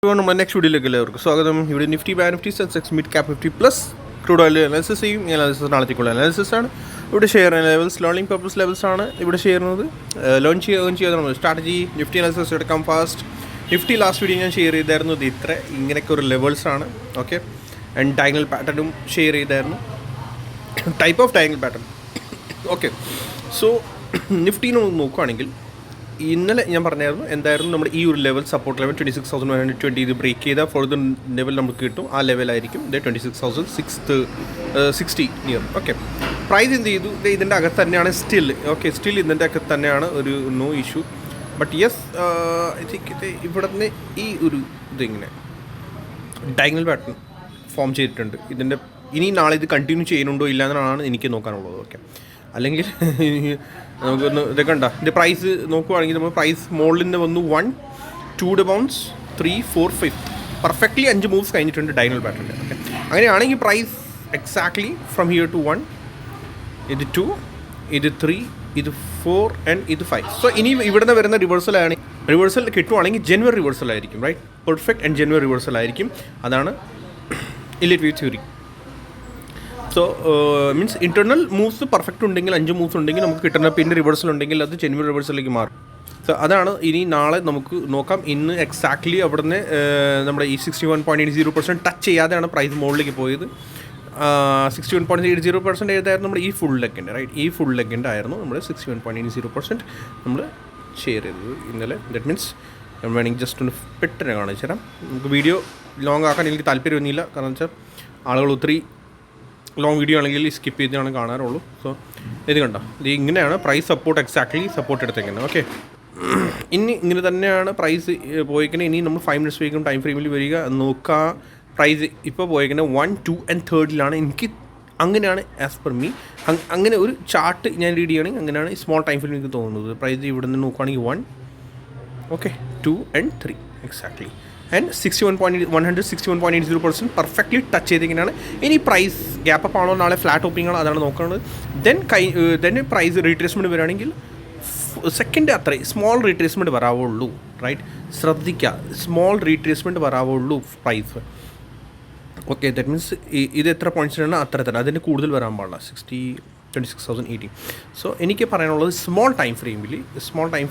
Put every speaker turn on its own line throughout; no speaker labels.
നമ്മുടെ നെക്സ്റ്റ് വീഡിയോയിലേക്ക് എല്ലാവർക്കും സ്വാഗതം. ഇവിടെ Nifty bank Nifty Sensex mid cap 50 plus crude oil analysis ചെയ്യും. ഈ അനാലിസിസ് നാളത്തേക്കുള്ള അനാലിസിസ് ആണ്. ഇവിടെ share levels learning purpose levels ആണ് ഇവിടെ ചെയ്യുന്നത്. ലോഞ്ച് ചെയ്യാൻ സ്ട്രാറ്റജി നിഫ്റ്റി അനാലിസിസ് എടുക്കാം ഫാസ്റ്റ്. നിഫ്റ്റി ലാസ്റ്റ് വീഡിയോ ഞാൻ ഷെയർ ചെയ്തായിരുന്നു. ഇത് ഇങ്ങനെയൊക്കെ ഒരു ലെവൽസ് ആണ്. ഓക്കെ, ആൻഡ് ഡയഗണൽ പാറ്റേണും ഷെയർ ചെയ്തായിരുന്നു. Type of diagonal pattern. Okay, so നിഫ്റ്റീനെ നോക്കുകയാണെങ്കിൽ ഇന്നലെ ഞാൻ പറഞ്ഞായിരുന്നു എന്തായിരുന്നു നമ്മുടെ ഈ ഒരു ലെവൽ സപ്പോർട്ട് ലെവൽ 26,120 ഇത് ബ്രേക്ക് ചെയ്താൽ ഫർദർ ലെവൽ നമുക്ക് കിട്ടും. ആ ലെവലായിരിക്കും ഇത് 26,660 നിയർ. ഓക്കെ, പ്രൈസ് എന്ത് ചെയ്തു? ഇതിൻ്റെ അകത്ത് തന്നെയാണ് സ്റ്റിൽ. ഓക്കെ, സ്റ്റിൽ ഇതിൻ്റെ അകത്ത് തന്നെയാണ്, ഒരു no issue. But yes, I think ഇത് ഇവിടെ നിന്ന് ഈ ഒരു ഇതിങ്ങനെ ഡയഗണൽ പാറ്റേൺ ഫോം ചെയ്തിട്ടുണ്ട്. ഇതിൻ്റെ ഇനി നാളെ ഇത് കണ്ടിന്യൂ ചെയ്യുന്നുണ്ടോ ഇല്ല എന്നാണ് എനിക്ക് നോക്കാനുള്ളത്. ഓക്കെ, അല്ലെങ്കിൽ നമുക്കൊന്ന് ഇതൊക്കെ ഉണ്ടോ ഇതിൻ്റെ പ്രൈസ് നോക്കുവാണെങ്കിൽ നമ്മൾ പ്രൈസ് മുകളിൽ നിന്ന് വന്നു 1 2 ബൗൺസ് 3 4 5 പെർഫെക്റ്റ്ലി 5 മൂവ്സ് കഴിഞ്ഞിട്ടുണ്ട് ഡയഗണൽ പാറ്റേണിൽ. ഓക്കെ, അങ്ങനെയാണെങ്കിൽ price exactly from here to 1, ഇത് 2, ഇത് 3, ഇത് 4 ആൻഡ് ഇത് 5. സോ ഇനി ഇവിടുന്ന് വരുന്ന റിവേഴ്സൽ കിട്ടുവാണെങ്കിൽ ജെനുവൻ റിവേഴ്സൽ ആയിരിക്കും. Right, perfect and genuine reversal ആയിരിക്കും. അതാണ് Elliott wave theory. So means internal moves perfect ഉണ്ടെങ്കിൽ 5 മൂവ്സ് ഉണ്ടെങ്കിൽ നമുക്ക് കിട്ടുന്ന, പിന്നെ റിവേഴ്സൽ ഉണ്ടെങ്കിൽ അത് ജെനുവൻ റിവേഴ്സലിലേക്ക് മാറും. സോ അതാണ് ഇനി നാളെ നമുക്ക് നോക്കാം. ഇന്ന് എക്സാക്ട്ലി അവിടുന്ന് നമ്മുടെ ഈ 61.80% ടച്ച് ചെയ്യാതെയാണ് പ്രൈസ് മുകളിലേക്ക് പോയത്. 61.80% ഏതായിരുന്നു നമ്മുടെ ഈ ഫുൾ ലെഗിൻ്റെ. റൈറ്റ്, ഈ ഫുൾ ലെഗിൻ്റെ ആയിരുന്നു നമ്മൾ 61.80% നമ്മൾ ഷെയർ ചെയ്തത് ഇന്നലെ. ദാറ്റ് മീൻസ് വേണമെങ്കിൽ ജസ്റ്റ് ഒന്ന് പെട്ടെന്ന് കാണിച്ചു തരാം. നമുക്ക് വീഡിയോ ലോങ് ആക്കാൻ എനിക്ക് താല്പര്യമൊന്നുമില്ല. കാരണം വെച്ചാൽ ആളുകൾ ഒത്തിരി ലോങ് വീഡിയോ ആണെങ്കിൽ സ്കിപ്പ് ചെയ്താണ് കാണാറുള്ളൂ. സോ ഇത് കണ്ടോ, ഇത് ഇങ്ങനെയാണ് പ്രൈസ് സപ്പോർട്ട് എക്സാക്ട്ലി സപ്പോർട്ട് എടുത്തേക്കുന്നത്. ഓക്കെ, ഇനി ഇങ്ങനെ തന്നെയാണ് പ്രൈസ് പോയിക്കുന്നത്. ഇനി നമ്മൾ 5 മിനിറ്റ്സ് വയ്ക്കും ടൈം ഫ്രെയിമിൽ വരിക നോക്കുക. പ്രൈസ് ഇപ്പോൾ പോയിക്കുന്നത് 1 2 and 3 എനിക്ക് അങ്ങനെയാണ് ആസ് പെർ മീ. അങ്ങനെ ഒരു ചാർട്ട് ഞാൻ റീഡ് ചെയ്യുകയാണെങ്കിൽ അങ്ങനെയാണ് സ്മോൾ ടൈം ഫ്രെയിമിൽ എനിക്ക് തോന്നുന്നത്. പ്രൈസ് ഇവിടെ നിന്ന് നോക്കുകയാണെങ്കിൽ 1, okay, 2 and 3 exactly and 161.80% perfectly touch ചെയ്തിരിക്കുന്നതാണ്. ഇനി പ്രൈസ് ഗ്യാപ്പ് അപ്പ് ആണോ നാളെ ഫ്ലാറ്റ് ഓപ്പണിംഗ് ആണോ അതാണ് നോക്കുന്നത്. ദെൻ പ്രൈസ് റീട്രേസ്മെൻറ്റ് വരികയാണെങ്കിൽ സെക്കൻഡ് അത്രയും സ്മോൾ റീട്രേസ്മെൻറ്റ് വരാവുള്ളൂ. റൈറ്റ്, ശ്രദ്ധിക്കുക, സ്മോൾ റീട്രേസ്മെൻറ്റ് വരാവുള്ളൂ പ്രൈസ്. ഓക്കെ, ദാറ്റ് മീൻസ് ഇത് എത്ര പോയിൻറ്റ്സിനാണ് അത്ര തന്നെ, അതിൻ്റെ കൂടുതൽ വരാൻ പാടില്ല. 26,080. സോ എനിക്ക് പറയാനുള്ളത് സ്മോൾ ടൈം ഫ്രെയിമിൽ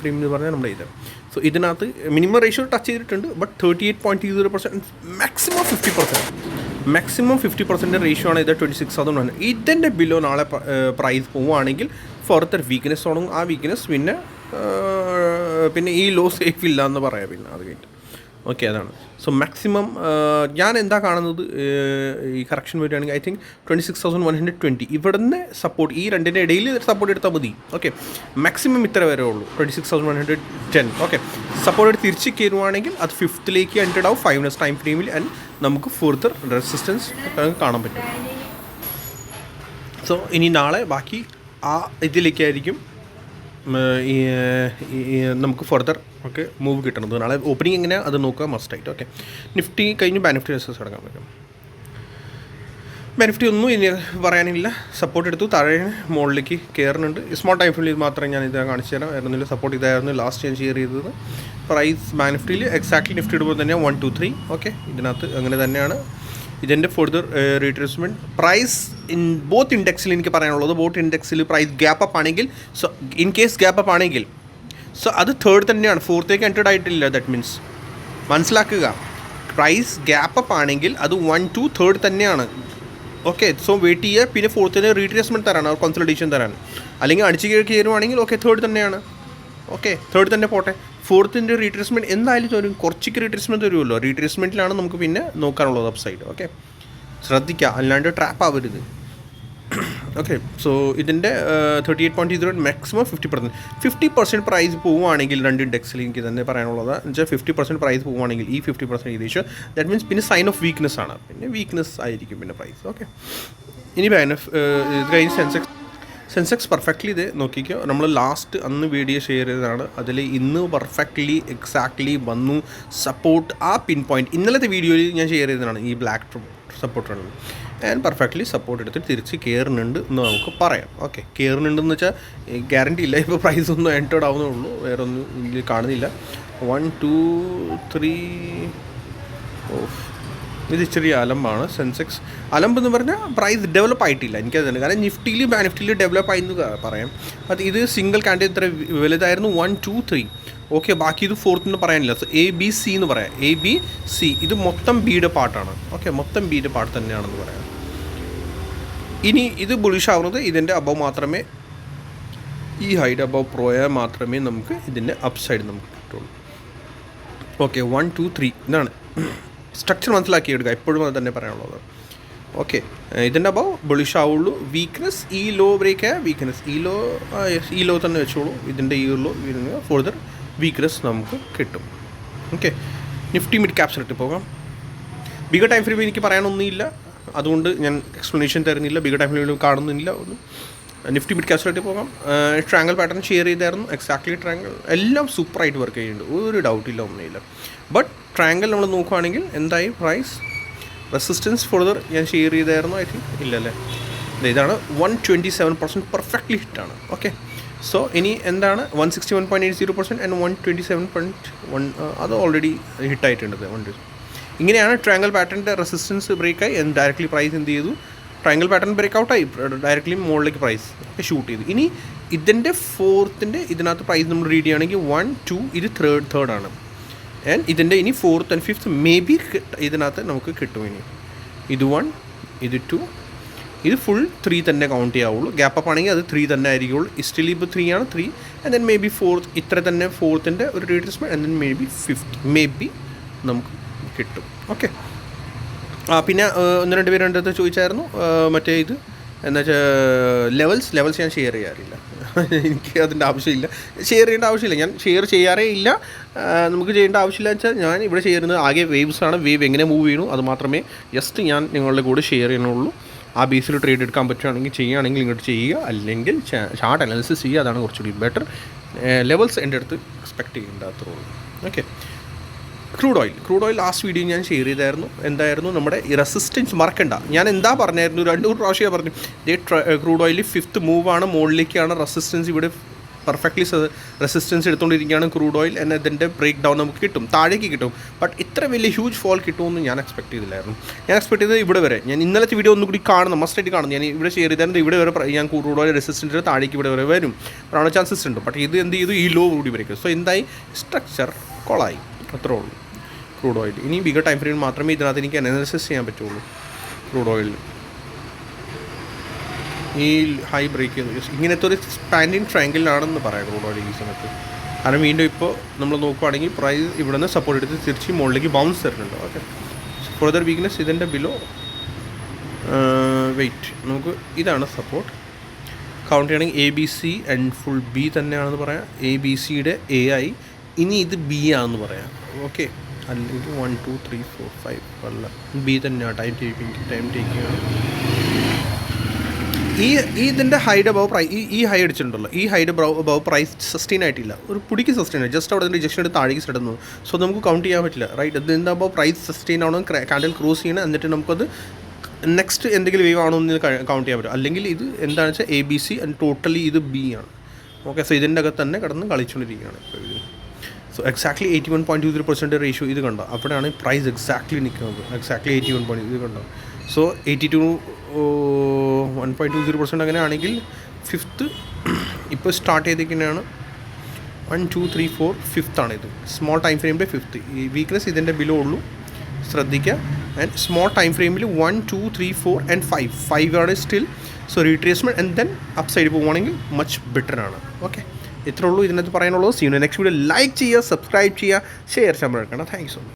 എന്ന് പറഞ്ഞാൽ നമ്മുടെ ഇത്. സോ ഇതിനകത്ത് മിനിമം റേഷ്യോ ടച്ച് ചെയ്തിട്ടുണ്ട്. ബട്ട് 38.20% മാക്സിമം 50% റേഷ്യോ ആണ് ഇത് 26,000. ഇതിൻ്റെ ബിലോ നാളെ പ്രൈസ് പോവുകയാണെങ്കിൽ ഫർദർ വീക്ക്നെസ് തുടങ്ങും. ആ വീക്ക്നെസ് പിന്നെ ഈ ലോ സേഫ് ഇല്ല എന്ന് പറയാം. പിന്നെ അത് കഴിഞ്ഞിട്ട് ഓക്കെ, അതാണ്. സോ മാക്സിമം ഞാൻ എന്താ കാണുന്നത്, ഈ കറക്ഷൻ വരികയാണെങ്കിൽ ഐ തിങ്ക് 26,120 ഇവിടുന്ന് സപ്പോർട്ട്, ഈ രണ്ടിൻ്റെ ഇടയിൽ സപ്പോർട്ട് എടുത്താൽ മതി. ഓക്കെ, മാക്സിമം ഇത്ര വരെ ഉള്ളൂ 26,110. ഓക്കെ, സപ്പോർട്ട് എടുത്ത് തിരിച്ച് കയറുവാണെങ്കിൽ അത് 5th എൻറ്റഡ് ആവും 5 മിനിറ്റ്സ് ടൈം ഫ്രെയിമിൽ. ആൻഡ് നമുക്ക് ഫർദർ റെസിസ്റ്റൻസ് കാണാൻ പറ്റും. സോ ഇനി നാളെ ബാക്കി ആ ഇതിലേക്കായിരിക്കും നമുക്ക് ഫർദർ ഓക്കെ മൂവ് കിട്ടണത്. നാളെ ഓപ്പണിംഗ് എങ്ങനെയാണ് അത് നോക്കുക മസ്റ്റായിട്ട്. ഓക്കെ, നിഫ്റ്റി കഴിഞ്ഞ് ബാങ്ക് നിഫ്റ്റി അനാലിസിസ് എടുക്കാൻ പറ്റും. ബാങ്ക് നിഫ്റ്റി ഒന്നും ഇനി പറയാനില്ല. സപ്പോർട്ട് എടുത്തു, താഴെ മുകളിലേക്ക് കയറുന്നുണ്ട്. സ്മോൾ ടൈം ഫ്രെയിമിൽ മാത്രമേ ഞാൻ ഇത് കാണിച്ചു തരാം. വേറൊന്നുമില്ല, സപ്പോർട്ട് ഇതായിരുന്നു ലാസ്റ്റ് ഞാൻ ഷെയർ ചെയ്തത്. പ്രൈസ് ബാങ്ക് നിഫ്റ്റിയിൽ എക്സാക്ട്ലി നിഫ്റ്റി ഇടുമ്പോൾ തന്നെയാണ് 1 2 3. ഓക്കെ, ഇതിനകത്ത് അങ്ങനെ തന്നെയാണ്. ഇതിൻ്റെ further retracement price in both ഇൻഡെക്സിൽ എനിക്ക് പറയാനുള്ളത്, ബോത്ത് ഇൻഡെക്സിൽ പ്രൈസ് ഗ്യാപ്പ് അപ്പ് ആണെങ്കിൽ, so in case gap up ആണെങ്കിൽ സോ അത് 3rd തന്നെയാണ്, 4th എൻറ്റഡ് ആയിട്ടില്ല. ദാറ്റ് മീൻസ് മനസ്സിലാക്കുക, പ്രൈസ് ഗ്യാപ്പ് അപ്പ് ആണെങ്കിൽ അത് 1 2 3rd തന്നെയാണ്. ഓക്കെ, സോ വെയിറ്റ് ചെയ്യുക. പിന്നെ 4th റീട്രേസ്മെൻറ്റ് തരാണ്, കൺസൾട്ടേഷൻ തരാണ്. അല്ലെങ്കിൽ അടിച്ച് കയറുവാണെങ്കിൽ ഓക്കെ 3rd തന്നെയാണ്. ഓക്കെ, 3rd തന്നെ പോട്ടെ. 4th റീട്രേസ്മെൻറ്റ് എന്തായാലും തരും, കുറച്ചൊക്കെ റീട്രേസ്മെൻറ്റ് തരുമല്ലോ. റീട്രേസ്മെൻറ്റിലാണ് നമുക്ക് പിന്നെ നോക്കാനുള്ളത് അപ്സൈഡ്. ഓക്കെ, ശ്രദ്ധിക്കുക, അല്ലാണ്ട് ട്രാപ്പ് ആവരുത്. ഓക്കെ, സോ ഇതിൻ്റെ 38.0 മാക്സിമം 50% പ്രൈസ് പോവുകയാണെങ്കിൽ രണ്ട് ഇൻഡെക്സിൽ എനിക്ക് തന്നെ പറയാനുള്ളത് എന്നുവെച്ചാൽ 50% പ്രൈസ് പോവുകയാണെങ്കിൽ ഈ 50% ഏകദേശം ദാറ്റ് മീൻസ് പിന്നെ സൈൻ ഓഫ് വീക്ക്നെസ് ആണ്. പിന്നെ വീക്ക്നെസ് ആയിരിക്കും പിന്നെ പ്രൈസ്. ഓക്കെ, ഇനി ഇത് കഴിഞ്ഞ് സെൻസെക്സ് പെർഫെക്റ്റ്ലി ഇത് നോക്കിക്കോ. നമ്മൾ ലാസ്റ്റ് അന്ന് വീഡിയോ ഷെയർ ചെയ്തതാണ്. അതിൽ ഇന്ന് പെർഫെക്റ്റ്ലി എക്സാക്ട്ലി വന്നു സപ്പോർട്ട്. ആ പിൻ പോയിൻറ്റ് ഇന്നലത്തെ വീഡിയോയിൽ ഞാൻ ഷെയർ ചെയ്തതാണ്, ഈ ബ്ലാക്ക് സപ്പോർട്ടാണ്. ആൻഡ് പെർഫെക്റ്റ്ലി സപ്പോർട്ട് എടുത്തിട്ട് തിരിച്ച് കയറുന്നുണ്ട് എന്ന് നമുക്ക് പറയാം. ഓക്കെ, കയറുന്നുണ്ടെന്ന് വെച്ചാൽ ഗ്യാരണ്ടി ഇല്ല. ഇപ്പോൾ പ്രൈസ് ഒന്നും എൻറ്റേർഡ് ആവുന്നേ ഉള്ളൂ, വേറെ ഒന്നും ഇതിൽ കാണുന്നില്ല. 1 2 3 ഓഫ്, ഇത് ഇച്ചിരി അലമ്പാണ്. സെൻസെക്സ് അലമ്പ് എന്ന് പറഞ്ഞാൽ പ്രൈസ് ഡെവലപ്പ് ആയിട്ടില്ല, എനിക്കത് തന്നെ. കാരണം നിഫ്റ്റിയിൽ ബാങ്ക് നിഫ്റ്റിയിൽ ഡെവലപ്പ് ആയി എന്ന് പറയാം. അത് ഇത് സിംഗിൾ ക്യാൻഡിൽ ഇത്ര വലുതായിരുന്നു 1 2 3. ഓക്കെ, ബാക്കി ഇത് ഫോർത്ത് പറയാനില്ല. സോ ABC എന്ന് പറയാം. ABC ഇത് മൊത്തം ബിയുടെ പാർട്ടാണ്. ഓക്കെ, മൊത്തം ബിയുടെ പാർട്ട് തന്നെയാണെന്ന് പറയാം. ഇനി ഇത് ബുളിഷ് ആവുന്നത് ഇതിൻ്റെ അബവ് മാത്രമേ, ഈ ഹൈഡ് അബവ് പോയാൽ മാത്രമേ നമുക്ക് ഇതിൻ്റെ അപ്സൈഡ് നമുക്ക് കിട്ടുള്ളൂ. ഓക്കെ, 1 2 3 ഇതാണ് സ്ട്രക്ചർ മനസ്സിലാക്കി എടുക്കുക, എപ്പോഴും അത് തന്നെ പറയാനുള്ളത്. ഓക്കെ, ഇതിൻ്റെ അബവ് ബുളിഷ് ആവുള്ളൂ. വീക്ക്നെസ് ഈ ലോ ബ്രേക്ക് ആയ വീക്ക്നെസ് ഈ ലോ തന്നെ വെച്ചോളൂ. ഇതിൻ്റെ ഈ ലോ ഫർദർ വീക്ക്നെസ് നമുക്ക് കിട്ടും. ഓക്കെ, നിഫ്റ്റി മിഡ് ക്യാപ്സിലിട്ട് പോകാം. ബിഗർ ടൈം ഫ്രെയിം എനിക്ക് പറയാനൊന്നുമില്ല, അതുകൊണ്ട് ഞാൻ എക്സ്പ്ലനേഷൻ തരുന്നില്ല. ബിഗർ ടൈം ഫ്രെയിമിൽ കാണുന്നില്ല ഒന്നും. നിഫ്റ്റി മിഡ് ക്യാപ്സിലിട്ട് പോകാം. ട്രയാങ്കിൾ പാറ്റേൺ ഷെയർ ചെയ്തായിരുന്നു. എക്സാക്ട്ലി ട്രയാങ്കിൾ എല്ലാം സൂപ്പറായിട്ട് വർക്ക് ചെയ്യുന്നുണ്ട്, ഒരു ഡൗട്ടില്ല, ഒന്നുമില്ല. ബട്ട് ട്രയാങ്കിൾ നമ്മൾ നോക്കുകയാണെങ്കിൽ എന്തായി പ്രൈസ് റെസിസ്റ്റൻസ് ഫർദർ ഞാൻ ഷെയർ ചെയ്തായിരുന്നു, ഐ തിങ്ക് ഇല്ലല്ലേ. ഇതാണ് 127% പെർഫെക്റ്റ്ലി ഹിറ്റാണ്. ഓക്കെ, സോ ഇനി എന്താണ് 161.80% ആൻഡ് 127.1 അത് ഓൾറെഡി ഹിറ്റായിട്ടുണ്ട്. ഇങ്ങനെയാണ് ട്രയാങ്കിൾ പാറ്റേണിൻ്റെ റെസിസ്റ്റൻസ് ബ്രേക്കായി ഡയറക്റ്റ്ലി പ്രൈസ് എന്ത് ചെയ്തു, ട്രയാങ്കിൾ പാറ്റേൺ ബ്രേക്ക് ഔട്ടായി ഡയറക്റ്റ്ലി മുകളിലേക്ക് പ്രൈസ് ഷൂട്ട് ചെയ്തു. ഇനി ഇതിൻ്റെ ഫോർത്തിൻ്റെ ഇതിനകത്ത് പ്രൈസ് നമ്മൾ റീഡ് ചെയ്യുകയാണെങ്കിൽ 1 2 ഇത് തേർഡാണ്. ആൻഡ് ഇതിൻ്റെ ഇനി 4th and 5th may be ഇതിനകത്ത് നമുക്ക് കിട്ടും. ഇനി ഇത് 1 ഇത് 2 ഇത് ഫുൾ 3 തന്നെ കൗണ്ട് ചെയ്യാവുള്ളൂ. ഗ്യാപ്പ് അപ്പ് ആണെങ്കിൽ അത് 3 തന്നെ ആയിരിക്കുള്ളൂ. സ്റ്റിൽ ഇപ്പോൾ 3 ആണ്, 3 and then may be 4th ഇത്ര തന്നെ 4th ഒരു retracement and then may be 5th may be നമുക്ക് കിട്ടും. ഓക്കെ, പിന്നെ 1-2 പേര് എൻ്റെ അടുത്ത് ചോദിച്ചായിരുന്നു മറ്റേ ഇത് എന്താ വെച്ചാൽ ലെവൽസ് ഞാൻ ഷെയർ ചെയ്യാറില്ല. എനിക്ക് അതിൻ്റെ ആവശ്യമില്ല, ഷെയർ ചെയ്യേണ്ട ആവശ്യമില്ല. ഞാൻ ഷെയർ ചെയ്യാറേ ഇല്ല. നമുക്ക് ചെയ്യേണ്ട ആവശ്യമില്ല വെച്ചാൽ ഞാൻ ഇവിടെ ഷെയർ ചെയ്യുന്നത് ആകെ വേവ്സാണ്. വേവ് എങ്ങനെ മൂവ് ചെയ്യണു അത് മാത്രമേ ജസ്റ്റ് ഞാൻ നിങ്ങളുടെ കൂടെ ഷെയർ ചെയ്യണുള്ളൂ. ആ ബേസിൽ ട്രേഡ് എടുക്കാൻ പറ്റുകയാണെങ്കിൽ ചെയ്യുകയാണെങ്കിൽ ഇങ്ങോട്ട് ചെയ്യുക, അല്ലെങ്കിൽ ചാർട്ട് അനാലിസിസ് ചെയ്യുക. അതാണ് കുറച്ചുകൂടി ബെറ്റർ. ലെവൽസ് എൻ്റെ അടുത്ത് എക്സ്പെക്റ്റ് ചെയ്യേണ്ട അത്രേ ഉള്ളൂ. Okay, crude oil last video ഞാൻ ഷെയർ ചെയ്തായിരുന്നു. എന്തായിരുന്നു നമ്മുടെ ഈ റെസിസ്റ്റൻസ് മറക്കണ്ട. ഞാൻ എന്താ പറഞ്ഞായിരുന്നു, 2-3 പ്രാവശ്യം പറഞ്ഞു. ക്രൂഡ് ഓയിൽ 5th മൂവാണ്, മുകളിലേക്കാണ് റെസിസ്റ്റൻസ്. ഇവിടെ പെർഫെക്റ്റ്ലി റെസിസ്റ്റൻസ് എടുത്തുകൊണ്ടിരിക്കുകയാണ് ക്രൂഡ് ഓയിൽ. എന്നാൽ ഇതിൻ്റെ ബ്രേക്ക് ഡൗൺ നമുക്ക് കിട്ടും, താഴേക്ക് കിട്ടും. ബട്ട് ഇത്ര വലിയ ഹ്യൂജ് ഫോൾ കിട്ടുമെന്ന് ഞാൻ എക്സ്പെക്ട് ചെയ്തില്ലായിരുന്നു. ഞാൻ എക്സ്പെക്ട് ചെയ്തത് ഇവിടെ വരെ. ഞാൻ ഇന്നലത്തെ വീഡിയോ ഒന്നുകൂടി കാണുന്നു, മസ്റ്റായിട്ട് കാണുന്നു. ഞാൻ ഇവിടെ ഷെയർ ചെയ്തായിരുന്നു ഇവിടെ വരെ ഞാൻ ക്രൂഡ് ഓയിൽ റെസിസ്റ്റൻസ് താഴേക്ക് ഇവിടെ വരെ വരും, അതാണ് ചാൻസസ് ഉണ്ട്. ബട്ട് ഇത് എന്ത് ചെയ്തു, ഈ ലോ കൂടി ബ്രേക്ക്. സോ എന്തായി, സ്ട്രക്ചർ കൊളായി, അത്രേ ഉള്ളൂ ക്രൂഡ് ഓയിൽ. ഇനി ബിഗർ ടൈം ഫ്രെയിം മാത്രമേ ഇതിനകത്ത് എനിക്ക് അനാലിസിസ് ചെയ്യാൻ പറ്റുള്ളൂ. ക്രൂഡ് ഓയിലിൽ ഈ ഹൈ ബ്രേക്ക് ഇങ്ങനത്തെ ഒരു സ്പാൻഡിങ് ട്രയാങ്കിളിലാണെന്ന് പറയാം ക്രൂഡ് ഓയിൽ ഈ സമയത്ത്. കാരണം വീണ്ടും ഇപ്പോൾ നമ്മൾ നോക്കുകയാണെങ്കിൽ പ്രൈസ് ഇവിടെ നിന്ന് സപ്പോർട്ട് എടുത്ത് തിരിച്ച് മുകളിലേക്ക് ബൗൺസ് തരുന്നുണ്ട്. ഓക്കെ, ഫർദർ വീക്ക്നെസ് ഇതിൻ്റെ ബിലോ വെയിറ്റ് നമുക്ക് ഇതാണ് സപ്പോർട്ട്. കൗണ്ട് ചെയ്യണമെങ്കിൽ ABC ആൻഡ് ഫുൾ B തന്നെയാണെന്ന് പറയാം. ABCയുടെ AI, ഇനി ഇത് B ആണെന്ന് പറയാം. ഓക്കെ, അല്ലെങ്കിൽ 1 2 3 4 5 അല്ല, B തന്നെയാണ്. ടൈം ടേക്കിംഗ് ആണ്. ഇതിൻ്റെ ഹൈഡ് അബവ് പ്രൈസ് ഈ ഹൈ അടിച്ചിട്ടുണ്ടല്ലോ, ഈ ഹൈഡ് അബവ് പ്രൈസ് സസ്റ്റെയിൻ ആയിട്ടില്ല, ഒരു പുടിക്ക് സസ്റ്റെയിൻ ആയി, ജസ്റ്റ് അവിടെ റിജക്ഷൻ എടുത്ത് താഴേക്ക് ഇടുന്നു. സോ നമുക്ക് കൗണ്ട് ചെയ്യാൻ പറ്റില്ല, റൈറ്റ്. ഇതിൻ്റെ അബവ് പ്രൈസ് സസ്റ്റെയിൻ ആവണം, കാൻഡിൽ ക്രോസ് ചെയ്യണം, എന്നിട്ട് നമുക്കത് നെക്സ്റ്റ് എന്തെങ്കിലും വേവ് ആണോ എന്ന് കൗണ്ട് ചെയ്യാൻ പറ്റും. അല്ലെങ്കിൽ ഇത് എന്താണെന്ന് വെച്ചാൽ ABC ആൻഡ് ടോട്ടലി ഇത് B ആണ്. ഓക്കെ, സോ ഇതിൻ്റെ അകത്ത് തന്നെ കിടന്ന് കളിച്ചുകൊണ്ടിരിക്കുകയാണ് ഇപ്പോൾ ഇത്. സോ എക്സാക്ട്ലി 81.20% റേഷ്യോ ഇത് കണ്ടോ, അവിടെയാണ് പ്രൈസ് എക്സാക്ട്ലി നിൽക്കുന്നത്. എക്സാക്ട്ലി 81 ഇത് കണ്ടോ. സോ 1.20% അങ്ങനെയാണെങ്കിൽ 5th ഇപ്പോൾ സ്റ്റാർട്ട് ചെയ്തിരിക്കുന്നതാണ്. 1 2 3 4 5th ആണിത്. സ്മോൾ ടൈം ഫ്രെയിമിൻ്റെ 5th. ഈ വീക്ക്നെസ് ഇതിൻ്റെ ബിലോ ഉള്ളൂ, ശ്രദ്ധിക്കുക. ആൻഡ് സ്മോൾ ടൈം ഫ്രെയിമിൽ 1 2 3 4 ആൻഡ് 5 ആണ് still. So retracement and then up side പോകുകയാണെങ്കിൽ മച്ച് ബെറ്റർ ആണ്. ഓക്കെ, ഇത്രേ ഉള്ളൂ ഇതിനകത്ത് പറയാനുള്ളത്. See you next video. Like ചെയ്യുക, സബ്സ്ക്രൈബ് ചെയ്യുക, ഷെയർ ചെയ്യാൻ മറക്കണ്ട. Thank you so much.